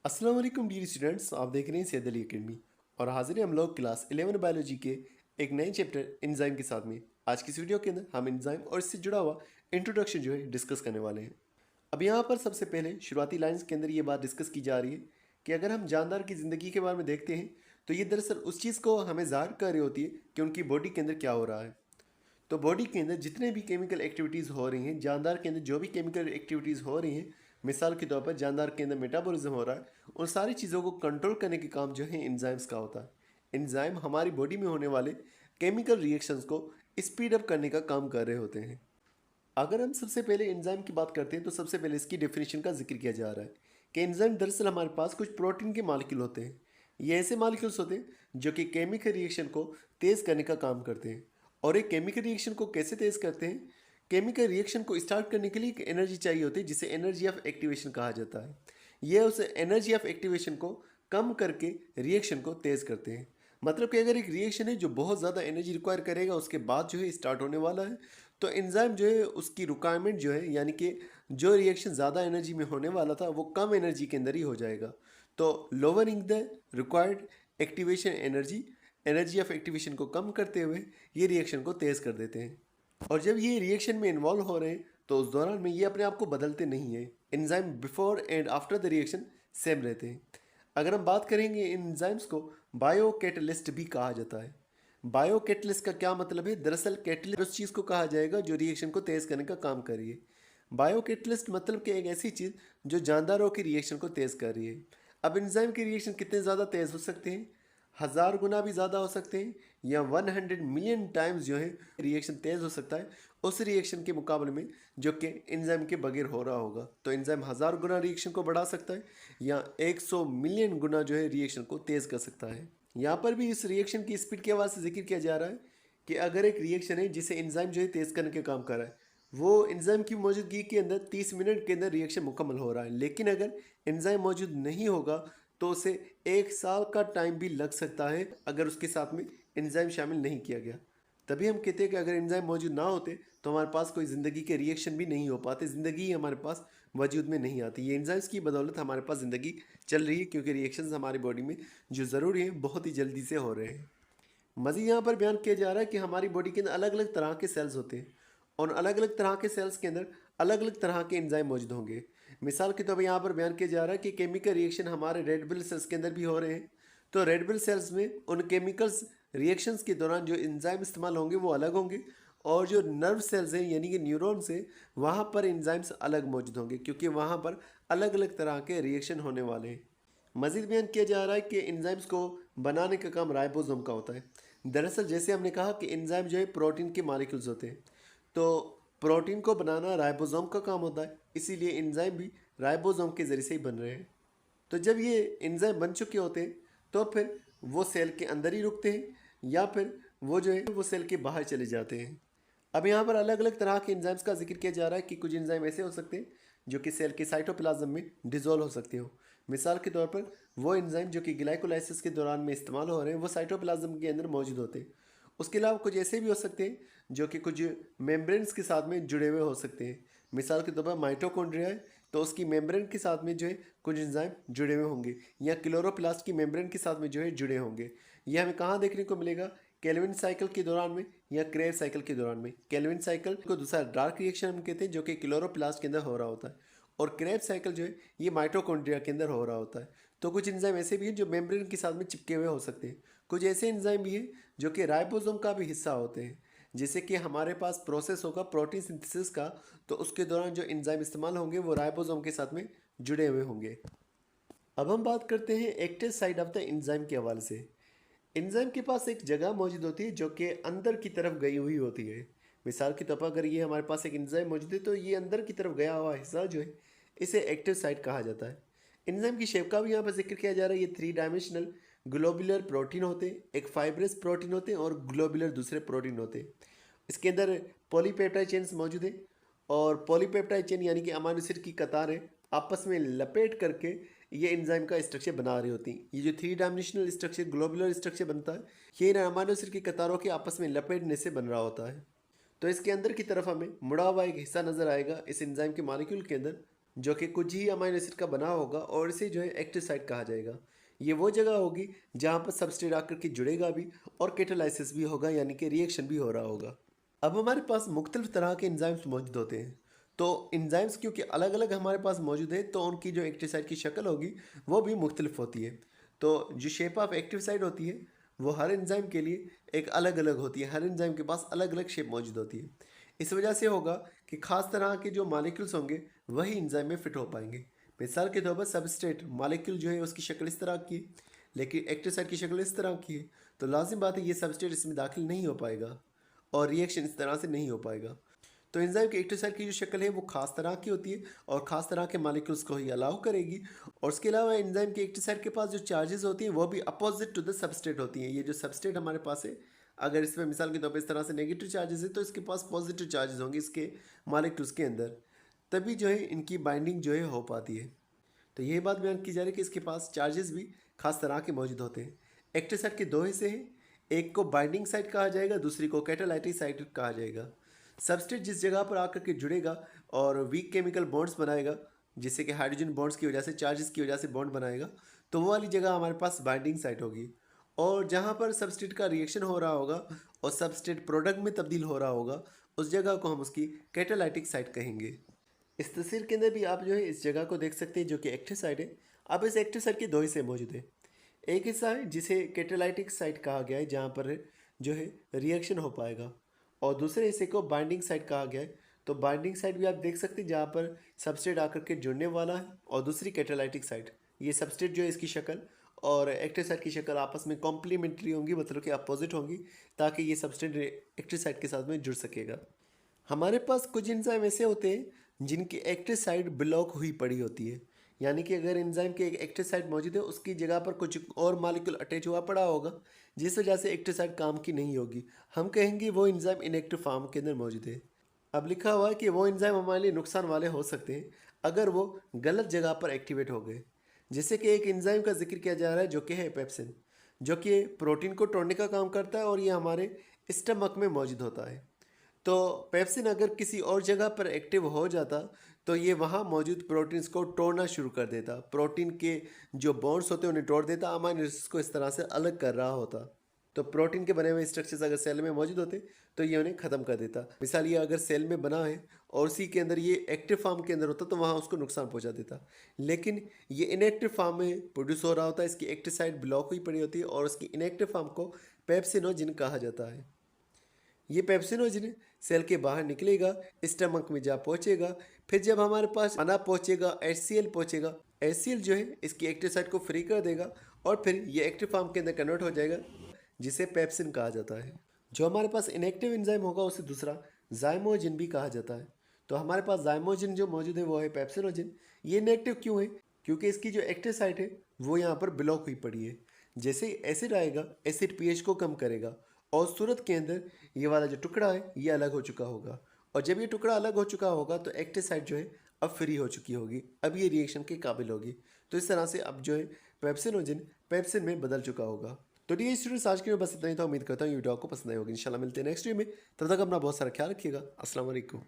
अस्सलाम वालेकुम dear students, आप देख रहे हैं सैयद अली अकेडमी और हाजिर हैं हम लोग क्लास 11 बायोलॉजी के एक नए चैप्टर एंजाइम के साथ में। आज की इस वीडियो के अंदर हम एंजाइम और इससे जुड़ा हुआ इंट्रोडक्शन जो है डिस्कस करने वाले हैं। अब यहाँ पर सबसे पहले शुरुआती लाइंस के अंदर ये बात डिस्कस की जा रही है कि अगर हम जानदार की ज़िंदगी के बारे में देखते हैं तो ये दरअसल उस चीज़ को हमें ज़ाहिर कर रही होती है कि उनकी बॉडी के अंदर क्या हो रहा है। तो बॉडी के अंदर जितने भी केमिकल एक्टिविटीज़ हो रही हैं, जानदार के अंदर जो भी केमिकल एक्टिविटीज़ हो रही हैं, मिसाल के तौर पर जानदार के अंदर मेटाबॉलिज्म हो रहा है, उन सारी चीज़ों को कंट्रोल करने के काम जो है एंजाइम्स का होता है। एंजाइम हमारी बॉडी में होने वाले केमिकल रिएक्शंस को स्पीड अप करने का काम कर रहे होते हैं। अगर हम सबसे पहले एंजाइम की बात करते हैं तो सबसे पहले इसकी डेफिनेशन का जिक्र किया जा रहा है कि एंजाइम दरअसल हमारे पास कुछ प्रोटीन के मालिक्यूल होते हैं। ये ऐसे मालिक्यूल्स होते हैं जो कि केमिकल रिएक्शन को तेज़ करने का काम करते हैं। और एक केमिकल रिएक्शन को कैसे तेज़ करते हैं? केमिकल रिएक्शन को स्टार्ट करने के लिए एक एनर्जी चाहिए होती है जिसे एनर्जी ऑफ एक्टिवेशन कहा जाता है। ये उस एनर्जी ऑफ एक्टिवेशन को कम करके रिएक्शन को तेज़ करते हैं। मतलब कि अगर एक रिएक्शन है जो बहुत ज़्यादा एनर्जी रिक्वायर करेगा उसके बाद जो है स्टार्ट होने वाला है, तो एंजाइम जो है उसकी रिक्वायरमेंट जो है, यानी कि जो रिएक्शन ज़्यादा एनर्जी में होने वाला था वो कम एनर्जी के अंदर ही हो जाएगा। तो lowering the required activation energy, energy of activation को कम करते हुए ये रिएक्शन को तेज़ कर देते हैं। और जब ये रिएक्शन में इन्वॉल्व हो रहे हैं तो उस दौरान में ये अपने आप को बदलते नहीं हैं। Enzyme before and after the reaction same रहते हैं। अगर हम बात करेंगे, इन एंजाइम्स को बायो कैटलिस्ट भी कहा जाता है। बायो कैटलिस्ट का क्या मतलब है? दरअसल कैटलिस्ट उस चीज़ को कहा जाएगा जो रिएक्शन को तेज़ करने का काम कर रही है। बायो कैटलिस्ट मतलब कि एक ऐसी चीज़ जो जानदारों की रिएक्शन को तेज़ कर रही है। अब एंजाइम के रिएक्शन कितने ज़्यादा तेज़ हो सकते हैं? 1000 गुना भी ज़्यादा हो सकते हैं या 100 मिलियन टाइम्स जो है रिएक्शन तेज़ हो सकता है उस रिएक्शन के मुकाबले में जो कि एंजाइम के बगैर हो रहा होगा। तो एंजाइम 1000 गुना रिएक्शन को बढ़ा सकता है या 100 मिलियन गुना जो है रिएक्शन को तेज़ कर सकता है। यहाँ पर भी इस रिएक्शन की स्पीड के हवाले से जिक्र किया जा रहा है कि अगर एक रिएक्शन है जिसे एंजाइम जो है तेज़ करने के काम कर रहा है, वो एंजाइम की मौजूदगी के अंदर 30 मिनट के अंदर रिएक्शन मुकम्मल हो रहा है, लेकिन अगर एंजाइम मौजूद नहीं होगा तो उसे 1 साल का टाइम भी लग सकता है अगर उसके साथ में एंजाइम शामिल नहीं किया गया। तभी हम कहते हैं कि अगर एंजाइम मौजूद ना होते तो हमारे पास कोई ज़िंदगी के रिएक्शन भी नहीं हो पाते, ज़िंदगी ही हमारे पास वजूद में नहीं आती। ये एंजाइम्स की बदौलत हमारे पास ज़िंदगी चल रही है क्योंकि रिएक्शंस हमारी बॉडी में जो ज़रूरी हैं बहुत ही जल्दी से हो रहे हैं। मज़ीद यहाँ पर बयान किया जा रहा है कि हमारी बॉडी के अंदर अलग अलग तरह के सेल्स होते हैं और अलग अलग तरह के सेल्स के अंदर अलग अलग तरह के एंजाइम मौजूद होंगे। मिसाल के तौर पर यहाँ पर बयान किया जा रहा है कि केमिकल रिएक्शन हमारे रेड ब्लड सेल्स के अंदर भी हो रहे हैं। तो रेड ब्लड सेल्स में उन केमिकल्स रिएक्शंस के दौरान जो एंजाइम इस्तेमाल होंगे वो अलग होंगे, और जो नर्व सेल्स हैं यानी कि न्यूरॉन्स हैं वहाँ पर एंजाइम्स अलग मौजूद होंगे क्योंकि वहाँ पर अलग अलग तरह के रिएक्शन होने वाले हैं। मज़ीद बयान किया जा रहा है कि एंजाइम्स को बनाने का काम राइबोसोम का होता है। दरअसल जैसे हमने कहा कि एंजाइम जो है प्रोटीन के मॉलिक्यूल्स होते हैं, तो प्रोटीन को बनाना राइबोसोम का काम होता है, इसीलिए एंजाइम भी राइबोसोम के ज़रिए से ही बन रहे हैं। तो जब ये एंजाइम बन चुके होते हैं तो फिर वो सेल के अंदर ही रुकते हैं या फिर वो जो है वो सेल के बाहर चले जाते हैं। अब यहाँ पर अलग अलग तरह के एंजाइम्स का जिक्र किया जा रहा है कि कुछ एंजाइम ऐसे हो सकते हैं जो कि सेल के साइटोप्लाज्म में डिजोल्व हो सकते हो। मिसाल के तौर पर वो एंजाइम जो कि ग्लाइकोलाइसिस के दौरान में इस्तेमाल हो रहे हैं वो साइटोप्लाज्म के अंदर मौजूद होते हैं। उसके अलावा कुछ ऐसे भी हो सकते हैं जो कि कुछ मेम्ब्रेन्स के साथ में जुड़े हुए हो सकते हैं। मिसाल के तौर पर माइटोकॉन्ड्रिया है तो उसकी मेम्ब्रेन के साथ में जो है कुछ एंजाइम जुड़े हुए होंगे, या क्लोरोप्लास्ट की मेम्ब्रेन के साथ में जो है जुड़े होंगे। ये हमें कहाँ देखने को मिलेगा? केल्विन साइकिल के दौरान में या क्रेब साइकिल के दौरान में। केल्विन साइकिल को दूसरा डार्क रिएक्शन हम कहते हैं जो कि क्लोरोप्लास्ट के अंदर हो रहा होता है, और क्रेब साइकिल जो है ये माइटोकॉन्ड्रिया के अंदर हो रहा होता है। तो कुछ एंजाइम ऐसे भी हैं जो मेम्ब्रेन के साथ में चिपके हुए हो सकते हैं। कुछ ऐसे एंजाइम भी हैं जो कि राइबोसोम का भी हिस्सा होते हैं। जैसे कि हमारे पास प्रोसेस होगा प्रोटीन सिंथेसिस का, तो उसके दौरान जो एंजाइम इस्तेमाल होंगे वो राइबोसोम के साथ में जुड़े हुए होंगे। अब हम बात करते हैं active side of the enzyme के हवाले से। एंजाइम के पास एक जगह मौजूद होती है जो कि अंदर की तरफ गई हुई होती है। मिसाल के तौर पर अगर ये हमारे पास एक एंजाइम मौजूद है तो ये अंदर की तरफ गया हुआ हिस्सा जो है इसे एक्टिव साइट कहा जाता है। एंजाइम की शेप का भी यहाँ पर जिक्र किया जा रहा है। ये 3 डायमेंशनल ग्लोबुलर प्रोटीन होते हैं, एक फाइब्रस प्रोटीन होते हैं और ग्लोबुलर दूसरे प्रोटीन होते हैं। इसके अंदर पॉलीपेप्टाइड चेन्स मौजूद हैं, और पॉलीपेप्टाइड चेन यानी कि अमीनो एसिड की कतारें आपस में लपेट करके ये एंजाइम का स्ट्रक्चर बना रही होती हैं। ये जो 3 डायमेंशनल स्ट्रक्चर ग्लोबुलर स्ट्रक्चर बनता है ये इन अमीनो एसिड की कतारों के आपस में लपेटने से बन रहा होता है। तो इसके अंदर की तरफ हमें मुड़ा हुआ एक हिस्सा नज़र आएगा इस एंजाइम के मॉलिक्यूल के अंदर, जो कि कुछ ही अमाइनो एसिड का बना होगा और इसे जो है एक्टिव साइट कहा जाएगा। ये वो जगह होगी जहाँ पर सबस्ट्रेट आकर के जुड़ेगा भी और कैटालाइसिस भी होगा, यानी कि रिएक्शन भी हो रहा होगा। अब हमारे पास मुख्तलिफ तरह के एंजाइम्स मौजूद होते हैं। तो एंजाइम्स क्योंकि अलग अलग हमारे पास मौजूद है, तो उनकी जो एक्टिव साइट की शक्ल होगी वो भी मुख्तलिफ होती है। तो जो शेप ऑफ एक्टिव साइट होती है वो हर एंजाइम के लिए एक अलग अलग होती है। हर एंजाइम के पास अलग अलग शेप मौजूद होती है। इस वजह से होगा कि खास तरह के जो मालिक्यूल्स होंगे वही एंजाइम में फिट हो पाएंगे। मिसाल के तौर पर सबस्ट्रेट मालिक्यूल जो है उसकी शक्ल इस तरह की है, लेकिन एक्टिव साइट की शक्ल इस तरह की है, तो लाजिम बात है ये सबस्ट्रेट इसमें दाखिल नहीं हो पाएगा और रिएक्शन इस तरह से नहीं हो पाएगा। तो एंजाइम की एक्टिव साइट की जो शक्ल है वो खास तरह की होती है और ख़ास तरह के मालिक्यूल्स को ही अलाउ करेगी। और उसके अलावा एंजाइम की एक्टिव साइट के पास जो चार्जेस होती हैं वो भी अपोजिट टू द सबस्ट्रेट होती हैं। ये जो सबस्ट्रेट हमारे पास है, अगर इसमें मिसाल के तौर पर इस तरह से नेगेटिव चार्जेस है तो इसके पास पॉजिटिव चार्जेस होंगे इसके मालिक्यूल्स के अंदर, तभी जो है इनकी बाइंडिंग जो है हो पाती है। तो यही बात बयान की जा रही है कि इसके पास चार्जेस भी खास तरह के मौजूद होते हैं। एक्टिव साइट के दो हिस्से हैं, एक को बाइंडिंग साइट कहा जाएगा, दूसरी को कैटालाइटिक साइट कहा जाएगा। सबस्ट्रेट जिस जगह पर आकर के जुड़ेगा और वीक केमिकल बॉन्ड्स बनाएगा, जिससे कि हाइड्रोजन बॉन्ड्स की वजह से, चार्जेस की वजह से बॉन्ड बनाएगा, तो वो वाली जगह हमारे पास बाइंडिंग साइट होगी। और जहाँ पर सबस्ट्रेट का रिएक्शन हो रहा होगा और सबस्ट्रेट प्रोडक्ट में तब्दील हो रहा होगा, उस जगह को हम उसकी कैटालाइटिक साइट कहेंगे। इस तस्वीर के अंदर भी आप जो है इस जगह को देख सकते हैं जो कि एक्टिव साइट है। अब इस एक्टिव साइट के दो हिस्से मौजूद है। एक हिस्सा है जिसे कैटालाइटिक साइट कहा गया है, जहाँ पर जो है रिएक्शन हो पाएगा, और दूसरे हिस्से को बाइंडिंग साइट कहा गया है। तो बाइंडिंग साइट भी आप देख सकते हैं जहाँ पर सबस्ट्रेट आकर के जुड़ने वाला है, और दूसरी कैटालाइटिक साइट। ये सबस्ट्रेट जो है इसकी शक्ल और एक्टिव साइट की शक्ल आपस में कॉम्प्लीमेंट्री होंगी, मतलब कि अपोजिट होंगी, ताकि ये सबस्ट्रेट एक्टिव साइट के साथ में जुड़ सकेगा। हमारे पास कुछ एंजाइम ऐसे होते हैं जिनकी एक्टिव साइट ब्लॉक हुई पड़ी होती है, यानी कि अगर एंजाइम की एक एक्टिव साइट मौजूद है उसकी जगह पर कुछ और मॉलिक्यूल अटैच हुआ पड़ा होगा, जिस वजह से एक्टिव साइट काम की नहीं होगी, हम कहेंगे वो एंजाइम इनएक्टिव फॉर्म के अंदर मौजूद है। अब लिखा हुआ है कि वो एंजाइम हमारे लिए नुकसान वाले हो सकते हैं अगर वो गलत जगह पर एक्टिवेट हो गए। जैसे कि एक एंजाइम का जिक्र किया जा रहा है जो कि है पेप्सिन, जो कि प्रोटीन को तोड़ने का काम करता है और ये हमारे स्टमक में मौजूद होता है। तो पेप्सिन अगर किसी और जगह पर एक्टिव हो जाता तो ये वहाँ मौजूद प्रोटीन्स को तोड़ना शुरू कर देता। प्रोटीन के जो बॉन्ड्स होते हैं उन्हें तोड़ देता, अमाइनो एसिड्स को इस तरह से अलग कर रहा होता। तो प्रोटीन के बने हुए स्ट्रक्चर्स अगर सेल में मौजूद होते तो ये उन्हें ख़त्म कर देता। मिसाल ये अगर सेल में बना है और उसी के अंदर ये एक्टिव फॉर्म के अंदर होता तो वहाँ उसको नुकसान पहुँचा देता। लेकिन ये इनएक्टिव फॉर्म में प्रोड्यूस हो रहा होता है, इसकी एक्टिव साइट ब्लॉक हुई पड़ी होती है और उसकी इनएक्टिव फॉर्म को पेप्सिनोजिन कहा जाता है। ये पेप्सिनोजन सेल के बाहर निकलेगा, स्टमक में जा पहुंचेगा, फिर जब हमारे पास खाना पहुंचेगा, HCl पहुंचेगा, HCl जो है इसकी एक्टिव साइट को फ्री कर देगा और फिर ये एक्टिव फॉर्म के अंदर कन्वर्ट हो जाएगा, जिसे पेप्सिन कहा जाता है। जो हमारे पास इनएक्टिव एंजाइम होगा उसे दूसरा जाइमोजिन भी कहा जाता है। तो हमारे पास जाइमोजिन जो मौजूद है वो है पेप्सिनोजिन। ये इनएक्टिव क्यों है? क्योंकि इसकी जो एक्टिव साइट है वो यहाँ पर ब्लॉक हुई पड़ी है। जैसे ही एसिड आएगा, एसिड pH को कम करेगा और सूरत के अंदर ये वाला जो टुकड़ा है ये अलग हो चुका होगा, और जब ये टुकड़ा अलग हो चुका होगा तो एक्टिव साइट जो है अब फ्री हो चुकी होगी, अब ये रिएक्शन के काबिल होगी। तो इस तरह से अब जो है पेप्सिनोजिन पेप्सिन में बदल चुका होगा। तो डियर स्टूडेंट्स, आज के लिए बस इतना ही था। उम्मीद करता हूँ वीडियो आपको पसंद आई होगी। इंशाल्लाह मिलते हैं नेक्स्ट वीडियो में। तब तक अपना बहुत सारा ख्याल रखिएगा। अस्सलाम वालेकुम।